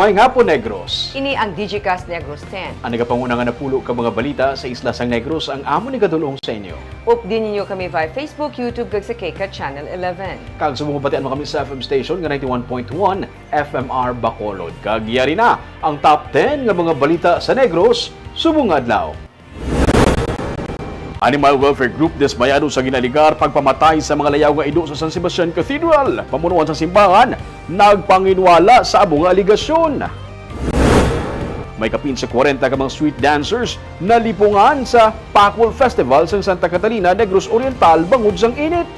May nga po, Negros. Ini ang Digicast Negros X. Ang nagapangunang napulo ka mga balita sa Isla Sang Negros ang amo ni kadulong sa inyo. Updin ninyo kami via Facebook, YouTube, kag sa Kika Channel 11. Kag sumubatian mo kami sa FM station nga 91.1 FMR Bacolod. Kag yari na ang top 10 nga mga balita sa Negros subong adlaw. Animal Welfare Group desmayado sa ginaligar pagpamatay sa mga layaw nga ido sa San Sebastian Cathedral. Pamunuan sa simbahan, nagpanginwala sa abong aligasyon. May kapin sa 40 ka mga street dancers na lipungan sa Pacul Festival sa Santa Catalina, Negros Oriental, bangod sang init.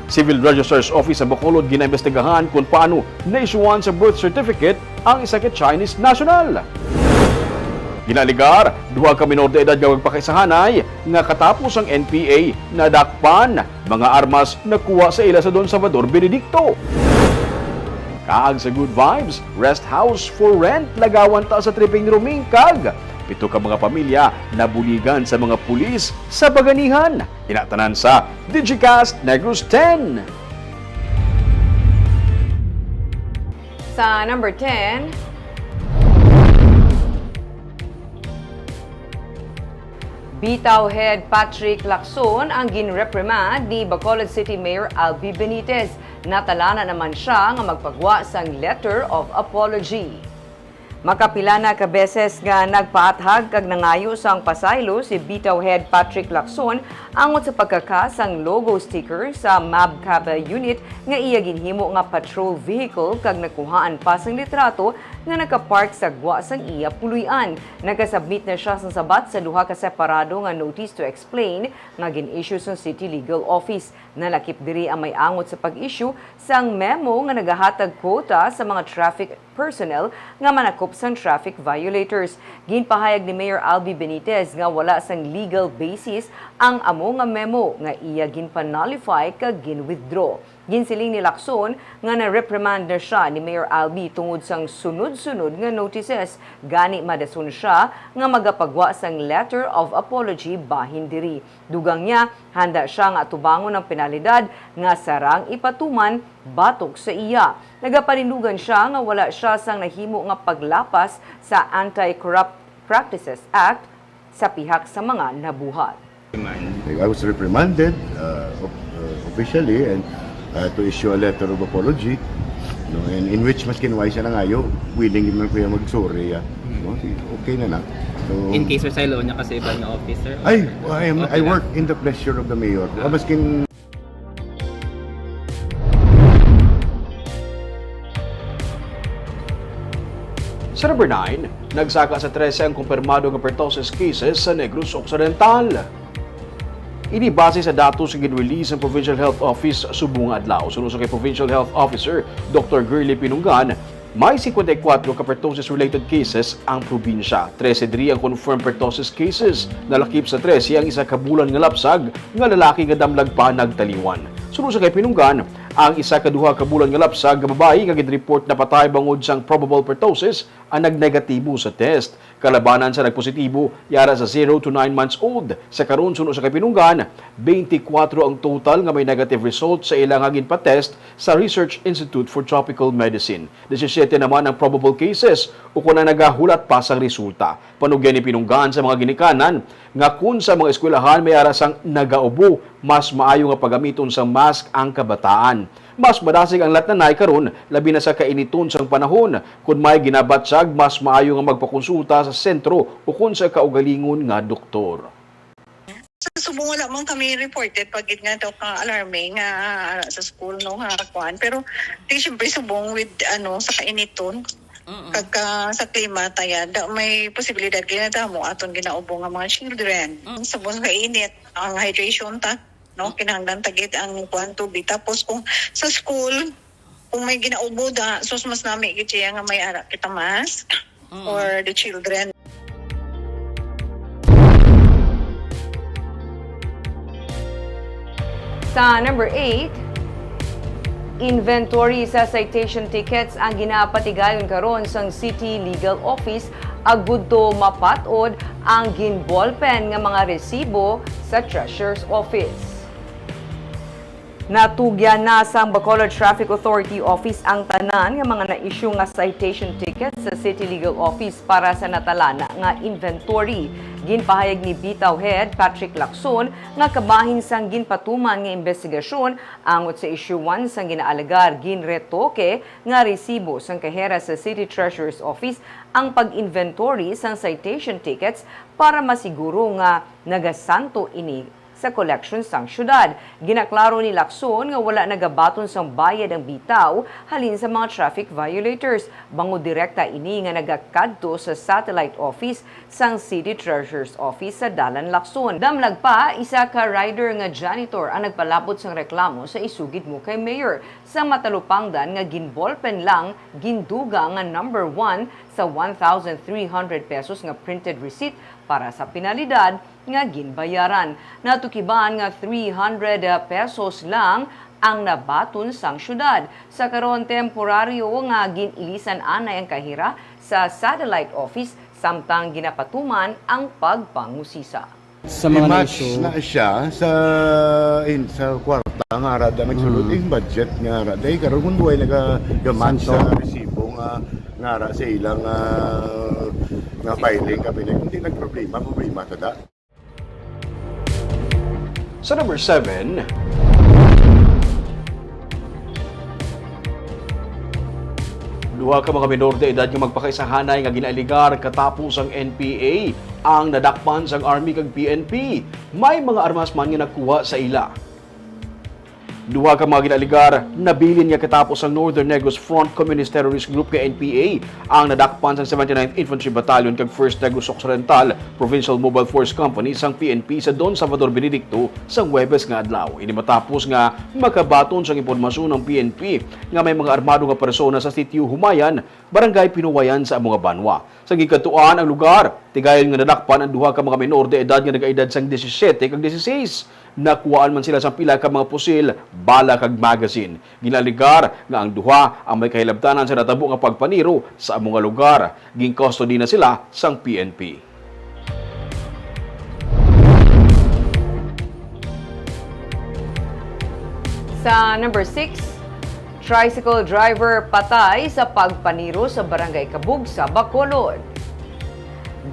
Civil Registrar's Office sa Bacolod ginaimbestigahan kung paano na-issuean sa birth certificate ang isa ka Chinese national. Ginaligar, duha ka minor de edad nga magpakaisahanay nga katapos ang NPA na dakpan mga armas nakuha sa ila sa Don Salvador Benedicto. Kaag sa Good Vibes, rest house for rent lagawan ta sa tripping ni Roming kag 7 ka mga pamilya nabuligan sa mga pulis sa Baganihan. Tinatanan sa Digicast Negros X. Sa number 10, Bitaw Head Patrick Lacson ang ginreprimand ni Bacolod City Mayor Albi Benitez. Natalana naman siya nga magpagwa sang letter of apology. Makapila na ka beses nga nagpaathag kag nangayo sang pasaylo si Bitaw Head Patrick Lacson angot sa pagkakas ang logo sticker sa MABCAB unit nga iya ginhimo nga patrol vehicle kag nakuhaan pa sang litrato nga nakapark sa gwa sang iya puluyan. Nagkasubmit na siya sang sabat sa duha ka separado nga notice to explain nga gin-issue sa City Legal Office. Nalakip diri ang may angot sa pag-issue sang memo nga nagahatag quota sa mga traffic personnel nga manakop sang traffic violators. Ginpahayag ni Mayor Albi Benitez nga wala sang legal basis ang amo nga memo nga iya ginpa-nullify kag gin-withdraw. Ginsiling ni Lacson nga na-reprimand na siya ni Mayor Albi tungod sang sunod-sunod nga notices. Gani madason siya nga magapagwa sang letter of apology bahin diri. Dugang niya, handa siya nga tubangon ng penalidad nga sarang ipatuman batok sa iya. Nagapanindugan siya nga wala siya sang nahimo nga paglapas sa Anti-Corrupt Practices Act sa pihak sa mga nabuhat. I was reprimanded officially and to issue a letter of apology, no, and in which mas kinway siya na ngayo, willing naman kuya mag-sorry. No? Okay na na. So, in case sir, sa ilo niya kasi iba niya officer? I work in the pleasure of the mayor. Maskin Sa number 9, nagsaka sa 13 ang kumpirmado nga pertussis cases sa Negros Occidental. Ini base sa datos nga gin-release ng Provincial Health Office subong adlaw. Sunod sa kay Provincial Health Officer Dr. Girly Pinungan, may 54 ka pertussis-related cases ang probinsya. 13 diri ang confirmed pertussis cases. Nalakip sa 13 ang isa ka bulan nga lapsag nga lalaki nga damlag pa nagtaliwan. Sunod sa kay Pinungan, ang isa ka duha ka bulan nga lapsag nga babae nga gid-report na patay bangod sang probable pertussis ang nagnegatibo sa test. Kalabanan sa nagpositibo yara sa 0 to 9 months old. Sa karon sunod sa Kapinungan, 24 ang total nga may negative result sa ilang ginpa-test sa Research Institute for Tropical Medicine. 17 naman ang probable cases o kung na nagahulat pa sa resulta. Panugyan ni Pinunggan sa mga ginikanan nga kung sa mga eskwelahan may arasang nagaubo, mas maayo nga paggamiton sa mask ang kabataan. Mas madasig ang latnanay karon labi na sa kainiton sang panahon. Kung may ginabatsag, mas maayo nga magpakonsulta sa sentro o kung sa kaugalingon nga doktor. Subong wala man kami reported pag nga daw ka alarming nga sa school no nga kuan, pero di syempre subong with sa kainiton kagka sa klima tayad may posibilidad ginadamo aton ginaubo nga mga children subong sa kainit ang hydration ta no kinahanglan tagit ang kuan tubig. Tapos kung sa school kung may ginaubo da sus mas nami gid siya nga may ara kita mask for the children. Sa number 8, inventory sa citation tickets ang ginapatigayon karon sang City Legal Office agud to mapatod ang ginballpen nga mga resibo sa Treasurer's Office. Natugyan na sang Bacolod Traffic Authority Office ang tanan nga mga na-issue nga citation tickets sa City Legal Office para sa natalana nga inventory. Ginpahayag ni Bitaw Head Patrick Lacson nga kabahin sang ginpatuman nga investigasyon angot sa issue 1 sang ginaalagar ginretoke nga resibo sang kahera sa City Treasurer's Office ang pag-inventory sang citation tickets para masiguro nga nagasanto ini sa collection sang syudad. Ginaklaro ni Lacson nga wala nagabaton sang bayad ang bitaw halin sa mga traffic violators. Bango direkta ini nga nagakadto sa satellite office sang City Treasurer's Office sa Dalan Lacson. Damlag pa, isa ka rider nga janitor ang nagpalapot sang reklamo sa isugid mo kay Mayor. Sa matalupangdan nga ginbolpen lang, ginduga nga number 1 sa 1,300 pesos nga printed receipt para sa penalidad nga ginbayaran. Natukiban nga 300 pesos lang ang nabaton sang syudad. Sa karon temporaryo nga ginilisan anay ang kahira sa satellite office samtang ginapatuman ang pagpangusisa. Sa mga I-match issue, na siya sa kwarta nga rada nagsulod yung budget nga rada karon kun duay nagamatch sa resibo nga ra sa ilang nga filing kami na hindi problema tada. Sa number 7, duha ka mga minor de edad nga magpakaisahanay nga ginaaligar katapos ang NPA ang nadakpan sang Army kag PNP. May mga armas man nga nakuha sa ila. Duha ka mga ginaligar, nabilin niya katapos ang Northern Negros Front Communist Terrorist Group kay NPA ang nadakpan sa 79th Infantry Battalion kag 1st Negros Occidental Provincial Mobile Force Company sang PNP sa Don Salvador Benedicto sa Huwebes nga adlaw. Ini matapos nga makabaton sang impormasyon ng PNP nga may mga armado nga persona sa sitio Humayan, Barangay Pinuwayan sa Among Banwa. Sa gikatuan ang lugar, tigayon nga nadakpan ang duha ka mga minor de edad nga nagaedad sang 17 kag 16. Nakuhaan man sila sa pila ka mga pusil, bala kag magazine. Ginaligar nga ang duha ang may kahilabtanan sa natabo nga pagpaniro sa among lugar. Gin-custody na sila sang PNP. Sa number 6, tricycle driver patay sa pagpaniro sa Barangay Kabug sa Bacolod.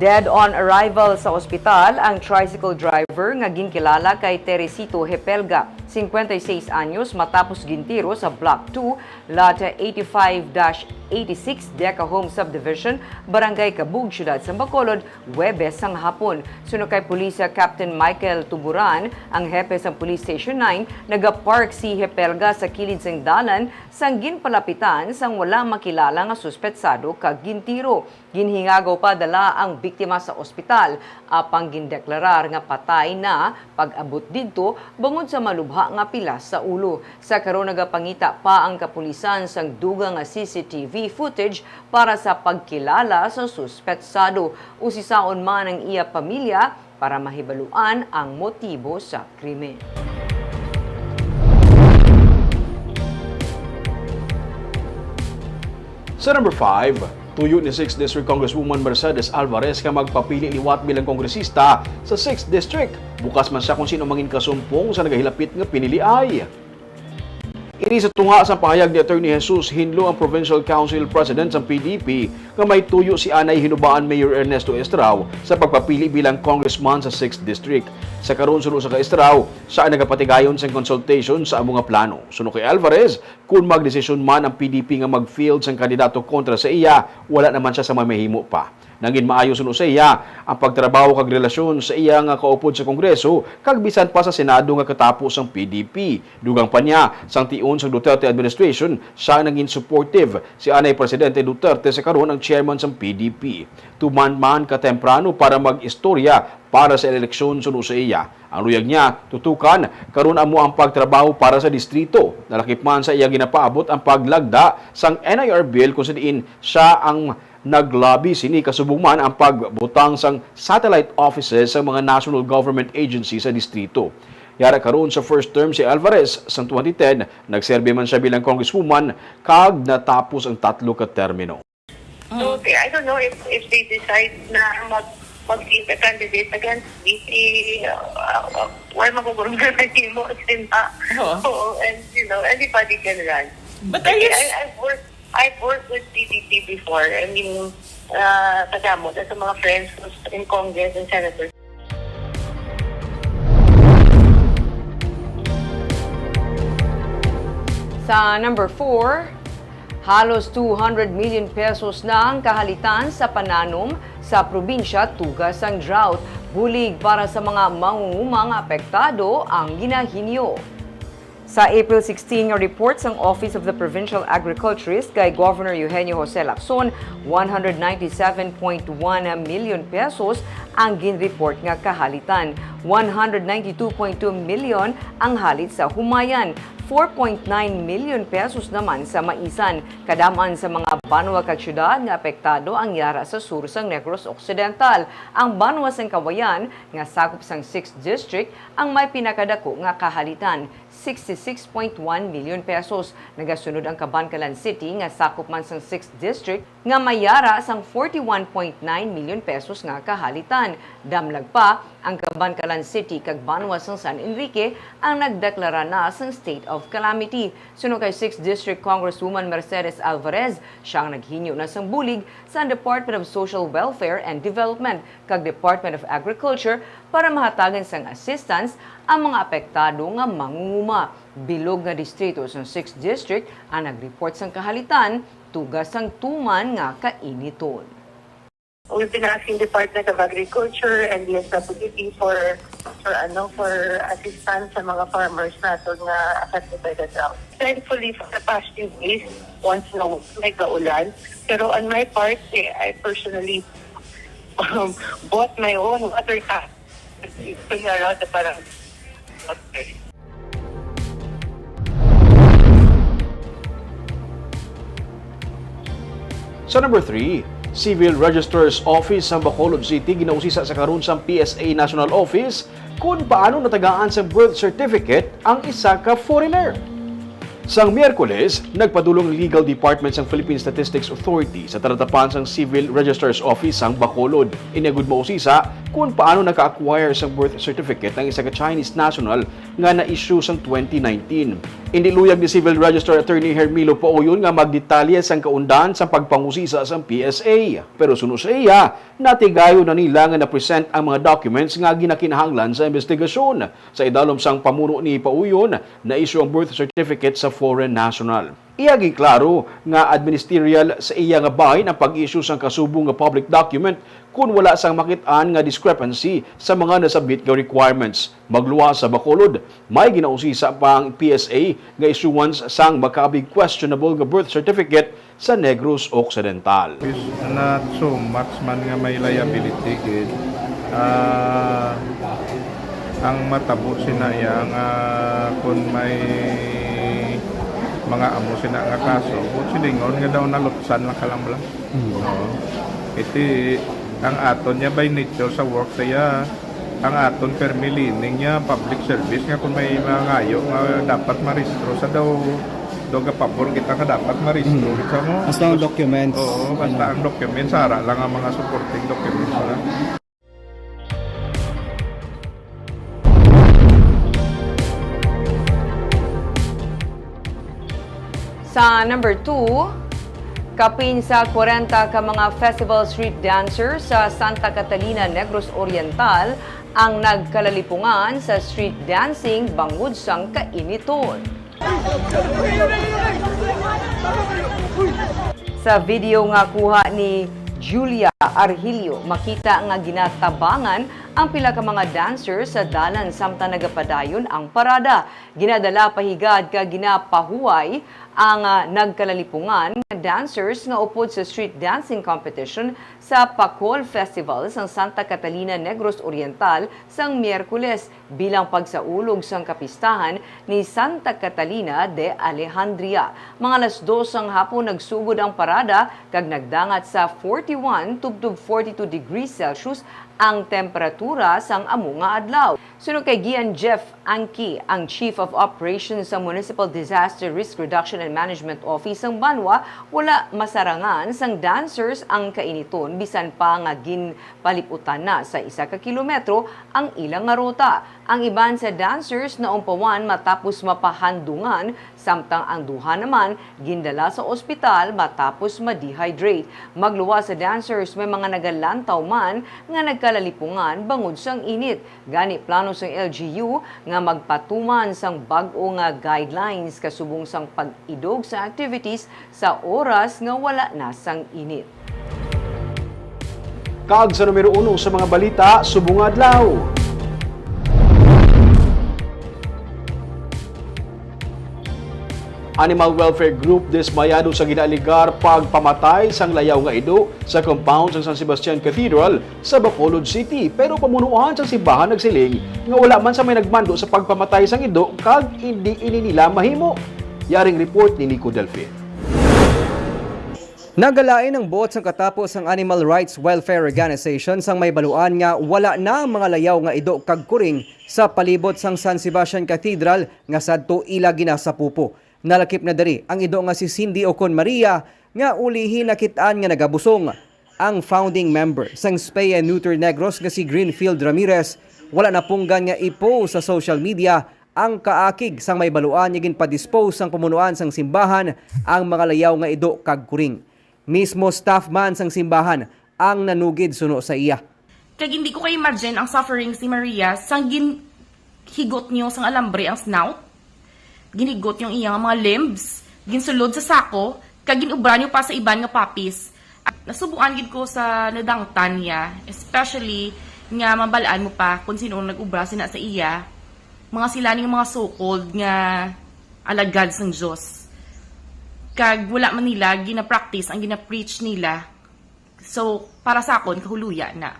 Dead on arrival sa ospital ang tricycle driver nga ginkilala kay Teresito Hepelga, 56 anyos, matapos gintiro sa Block 2, Lot 85-86 Deca Home Subdivision, Barangay Kabug, Siyudad sa Bacolod, Huwebes sang hapon. Suno kay Pulisya Captain Michael Tuburan, ang hepe sa Police Station 9, nagapark si Hepelga sa kilid sang dalan sang ginpalapitan sang wala makilala nga suspetsado kag gintiro. Ginhingagaw pa dala ang biktima sa ospital apang gindeklarar nga patay na pag-abot didto bangod sa malubha nga pilas sa ulo. Sa karon nagapangita pa ang kapulisan sang dugang nga CCTV footage para sa pagkilala sa suspetsado. Usisaon man ang iya pamilya para mahibaluan ang motibo sa krimen. Sa number 5, tuyo ni 6th District Congresswoman Mercedes Alvarez nga magpapili liwat bilang kongresista sa 6th District. Bukas man siya kung sino mangin kasumpong sa nagahilapit nga piniliay. Ini sa tunga sa pahayag ni Attorney Jesus Hinlo, ang Provincial Council President sa PDP, nga may tuyo si Anay Hinubaan Mayor Ernesto Estrao sa pagpapili bilang congressman sa 6th District. Sa karon suno sa Estrao, siya ang nagapatigayon sa consultation sa among plano. Suno kay Alvarez, kung magdesisyon man ang PDP nga mag-field sa kandidato kontra sa iya, wala naman siya sa mamahimo pa. Nangin maayo suno sa iya ang pagtrabaho kag relasyon sa iya nga kaupod sa Kongreso kag bisan pa sa Senado nga katapos ang PDP. Dugang pa niya sang tion sa Duterte administration, siya naging supportive si Anay Presidente Duterte sa karon ang chairman sa PDP. Tuman-man katemprano para mag-istorya para sa eleksyon suno sa iya. Ang luyag niya, tutukan, karon amo ang pagtrabaho para sa distrito. Nalakip man sa iya ginapaabot ang paglagda sang NIR bill kung sa diin siya ang naglabi sini kasubong man ang pagbutang sang satellite offices sa mga national government agencies sa distrito. Yara karon sa first term si Alvarez sa 2010, nagserbe man siya bilang congresswoman kag natapos ang 3 ka termino. So, I don't know if they decide na mag-keep a candidate against me, why magugulong na mo? Oo, and anybody can run. But are you... I've worked with PDP before. I mean, tagamot sa mga friends ko in Congress and senators. Sa number 4, halos 200 million pesos na ang kahalitan sa pananom sa probinsya tugas ang drought. Bulig para sa mga mangungumang apektado ang ginahinyo. Sa April 16 nga report sang Office of the Provincial Agriculturist kay Governor Eugenio Jose Lacson, 197.1 million pesos ang ginreport nga kahalitan. 192.2 million ang halit sa humayan. 4.9 million pesos naman sa maisan. Kadaman sa mga banwa kag syudad nga apektado ang yara sa sur sang Negros Occidental. Ang banwa sang Kawayan nga sakop sang 6th District ang may pinakadako nga kahalitan, 66.1 million pesos. Nagasunod ang Cabancalan City nga sakop man sang 6th District nga may yara sang 41.9 million pesos nga kahalitan. Damlag pa ang Cabancalan City kag banwa sang San Enrique ang nagdeklara na sang state of calamity. Suno kay 6th District Congresswoman Mercedes Alvarez, siyang naghinyo na sang bulig sa Department of Social Welfare and Development kag Department of Agriculture para mahatagan sang assistance ang mga apektado nga mangunguma. Bilog nga distrito sa 6th District ang nagreport sang kahalitan tugas sang tuman nga kainiton. We've been asking Department of Agriculture and the SWD for assistance sa mga farmers natin na affected by the drought. Thankfully, for the past few days, once na may kaulan. Pero on my part, I personally bought my own water tank. Going around the parang water. Sa number 3, Civil Registrar's Office sa Bacolod City ginausisa sa karon sa PSA National Office kung paano natagaan sa birth certificate ang isa ka foreigner. Sang Miyerkules, nagpadulong Legal Department sang Philippine Statistics Authority sa taratapan sang Civil Registrar's Office sang Bacolod. Inagud mausisa kung paano naka-acquire sang birth certificate ang isa ka Chinese national nga na-issue sang 2019. Indiluyag ni Civil Registrar Attorney Hermilo Pauyon nga magdetalye sang kaundan sa pagpangusisa sang PSA. Pero suno sa iya, natigayo na nila nga na-present ang mga documents nga ginakinahanglan sa investigasyon. Sa idalom sang pamuno ni Pauyon, na-issue ang birth certificate sa foreign national. Iyagi klaro nga administerial sa iya nga bahin ang pag-issue sang kasubong nga public document kung wala sang makit-an nga discrepancy sa mga nasabit nga requirements. Magluwas sa Bacolod, may ginausisa pa ang PSA nga issuance sang makabig questionable nga birth certificate sa Negros Occidental. Is not so much man nga may liability gid. Ang matabo sinaya nga kung may mga amo sina nga kaso, kung silingon nga daw nalutsan lang kalamlang. Iti ang aton niya by nature sa work saya, ang aton permilining niya public service nga kung may mga ngayo nga dapat maristro sa daw doga pabor kita ka dapat maristro kita mo. Basta ang documents. Oo, basta ang documents, sara lang ang mga supporting documents na. Sa number 2, kapin sa 40 ka mga festival street dancers sa Santa Catalina, Negros Oriental ang nagkalalipungan sa street dancing bangod sang kainiton. Sa video nga kuha ni Julia Arhilio, makita nga ginatabangan ang pila ka mga dancers sa dalan samtang nagapadayon ang parada. Ginadala pahigad ka ginapahuway ang nagkalalipungan nga dancers nga upod sa street dancing competition sa Pacol Festival sang Santa Catalina, Negros Oriental sang Miyerkules bilang pagsaulog sang kapistahan ni Santa Catalina de Alejandria. Mga alas 2 sang hapon nagsugod ang parada kag nagdangat sa 41 tubtub 42 degrees Celsius ang temperatura sang amo nga adlaw. Sunod kay Gian Jeff Anki, ang Chief of Operations sa Municipal Disaster Risk Reduction and Management Office ng Banwa, wala masarangan sang dancers ang kainiton bisan pa nga ginpaliputan na sa 1 kilometro ang ilang nga ruta. Ang iban sa dancers na umpawan matapos mapahandungan, samtang ang duha naman gindala sa ospital matapos ma-dehydrate. Magluwa sa dancers may mga nagalantaw man nga nagkalalipungan bangod sang init. Gani plano sang LGU nga magpatuman sang bag-o nga guidelines kasubong sang pag-idog sa activities sa oras nga wala na sang init. Kag sa numero 1 sa mga balita, subong adlaw. Animal Welfare Group dismayado sa ginaligar pagpamatay sang layaw nga ido sa compound sa San Sebastian Cathedral sa Bacolod City. Pero pamunuan sa simbahan nagsiling nga wala man sa may nagmando sa pagpamatay sang ido kag hindi ini nila mahimo. Yaring report ni Nico Delfin. Nagalain ang buot sang katapos ang Animal Rights Welfare Organization sang may baluan nga wala na ang mga layaw nga ido kag kuring sa palibot sang San Sebastian Cathedral nga sadto ila ginasapupo. Nalakip na dari ang ido nga si Cindy Ocon Maria nga ulihi nakitaan nga nagabusong. Ang founding member sang Spay and Neuter Negros nga si Greenfield Ramirez wala na punggan nga ipost sa social media ang kaakig sang may baluan nga ginpadispose sang pamunuan sang simbahan ang mga layaw nga ido kag kuring. Mismo staff man sang simbahan ang nanugid suno sa iya. Kag hindi ko kayo imagine ang suffering si Maria sang ginhigot niyo sang alambre ang snout. Ginigot yung iyang mga limbs, ginsulod sa sako, kag ginubra niyo pa sa iban nga papis. Nasubukan gid ko sa nadangtan niya, especially nga mabalaan mo pa kung sino nag-ubra sina sa iya. Mga sila ning mga so-called nga alagad sang Dios. Kag wala man nila gina-practice ang gina-preach nila. So, para sa akon, kahuluya na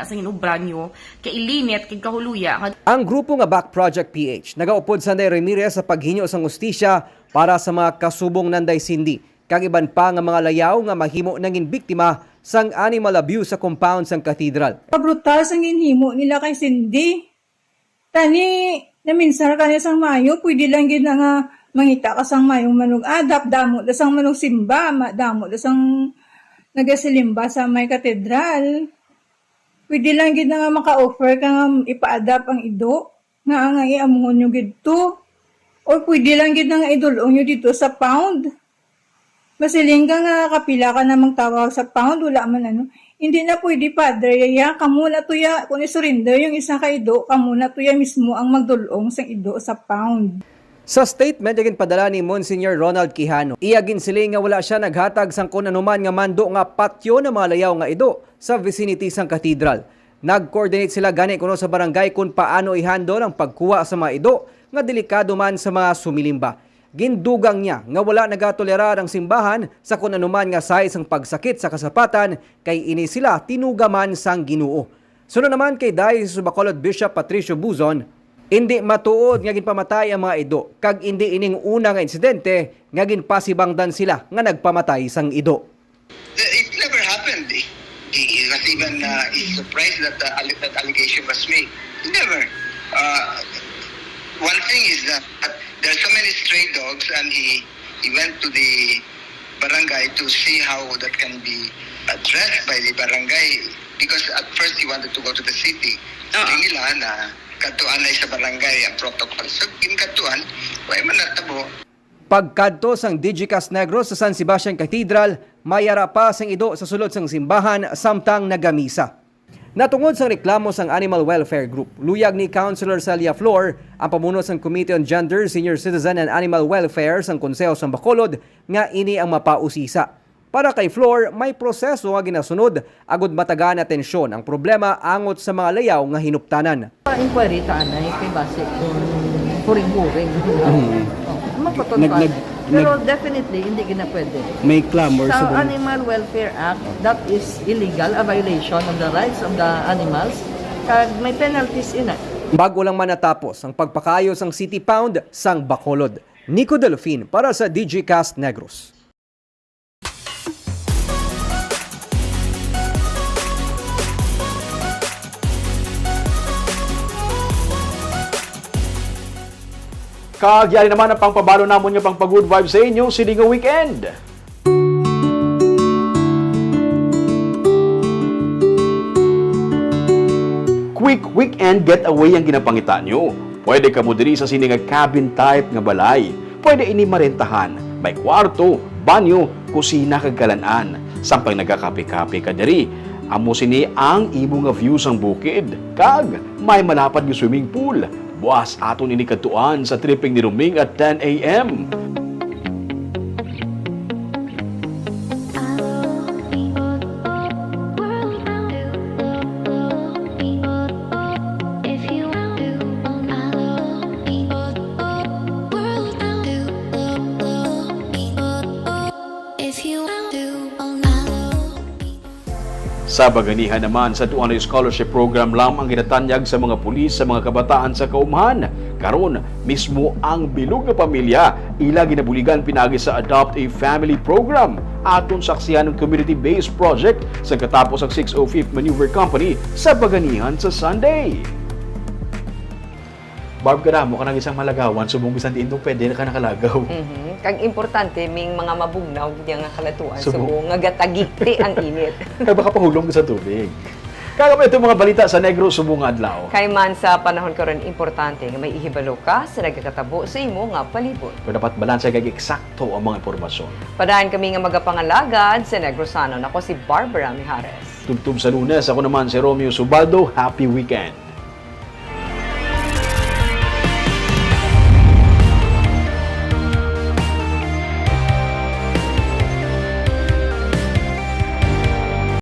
sa ginubra nyo, kailinit, kay kahuluya. Ang grupo nga Back Project PH nagaupod sa Nanday Ramirez sa paghinyo sang ustisya para sa mga kasubong Nanday Cindy. Kag iban pa nga mga layaw nga mahimo nangin biktima sang animal abuse sa compound sang cathedral. Brutal sang ginhimo nila kay Cindy. Tani, naminsan kanya sang mayo, pwede lang gid nga mangita ka sang mayong manug adap, damo da sang manug simba, damo da sang nagasilimba sa may katedral. Pwede lang gid nga maka-offer ka nga ipa-adapt ang ido nga iamuhon nyo gid to. O pwede lang gid nga idulong nyo dito sa pound. Masiling ka nga kapila ka na magtawag sa pound, wala man ano. Hindi na pwede, padre, ya kamo na tuya kung isurrender yung isang ka ido, kamo na tuya mismo ang magdulong sa ido sa pound. Sa statement agin padala ni Monsignor Ronald Quijano, iyagin sila nga wala siya naghatag sang kun anuman nga mando nga patyo na mga layaw nga ido sa vicinity sang katedral. Nag-coordinate sila gani kuno sa barangay kung paano i-handle ang pagkuha sa mga ido nga delikado man sa mga sumilimba. Gindugang niya nga wala nagatolerar ang simbahan sa kun anuman nga size ang pagsakit sa kasapatan kay ini sila tinugaman sang Ginoo. Sunod naman kay Diocese Bacolod Bishop Patricio Buzon, hindi matuod nga ginpamatay ang mga ido kag hindi ining una nga insidente nga ginpasibangdan sila nga nagpamatay sang ido. It never happened. He was even he's surprised that that allegation was made. Never. One thing is that there are so many stray dogs, and he went to the barangay to see how that can be addressed by the barangay, because at first he wanted to go to the city. Sabi nila na katuan ay sa barangay ang protocol. So, yung katuan, wala man natabo. Pagkadto sang Digicast Negros sa San Sebastian Cathedral, mayara pa sang ido sa sulod sang simbahan samtang nagamisa. Natungod sang reklamo sang Animal Welfare Group, luyag ni Councilor Celia Flor ang pamuno sang Committee on Gender, Senior Citizen and Animal Welfare sang Konseho sang Bacolod nga ini ang mapausisa. Para kay Flor, may proseso nga ginasunod agud matagaan atensyon ang problema angot sa mga layaw nga hinuptanan. Inquiry ta anay kay base kung huring-huring. Pero definitely hindi gina pwede. May clamor sa Animal Welfare Act, that is illegal, a violation of the rights of the animals. Kag may penalties ina. Bago lang man natapos ang pagpakayo sang City Pound sang Bacolod. Nico Delfin para sa Digicast Negros. Kagyari naman ang pangpabalo namon nga pangpa-good vibes sa inyo sini nga weekend. Quick weekend getaway ang ginapangita nyo. Pwede ka mo diri sa sini nga cabin type nga balay. Pwede ini marentahan. May kwarto, banyo, kusina kag kalan-an. Sampay nagkakape-kape ka diri. Amo sini ang imo nga views ang bukid. Kag may malapad nga swimming pool. Buwas aton ini katuan sa tripping ni Ruming at 10 a.m. Sa baganihan naman sa tuwan scholarship program lang ang ginatanyag sa mga pulis sa mga kabataan sa kaumhan. Karon mismo ang bilog na pamilya ila ginabuligan pinagi sa Adopt a Family program. Aton saksihan ng community-based project sa katapos ang 605th Maneuver Company sa baganihan sa Sunday. Barb, ka na mo ka ng isang malagawan, subong bisan di indong pwede na ka nakalagaw. Kag importante, ming mga mabugnaw, hindi nga kalatuan. Subong. Subong nga gatagikti ang init. Kaya baka pahulong ka sa tubig. Kaya ito mga balita sa Negros subong adlaw. Kay man sa panahon karon importante nga may ihibalo ka sa nagkakatabo sa imo nga palibot. Pero dapat balansa kay eksakto ang mga impormasyon. Padayon kami nga magapangalagad sa Negrosano. Nako si Barbara Mijares. Tubtub sa Lunes, ako naman si Romeo Subaldo. Happy weekend!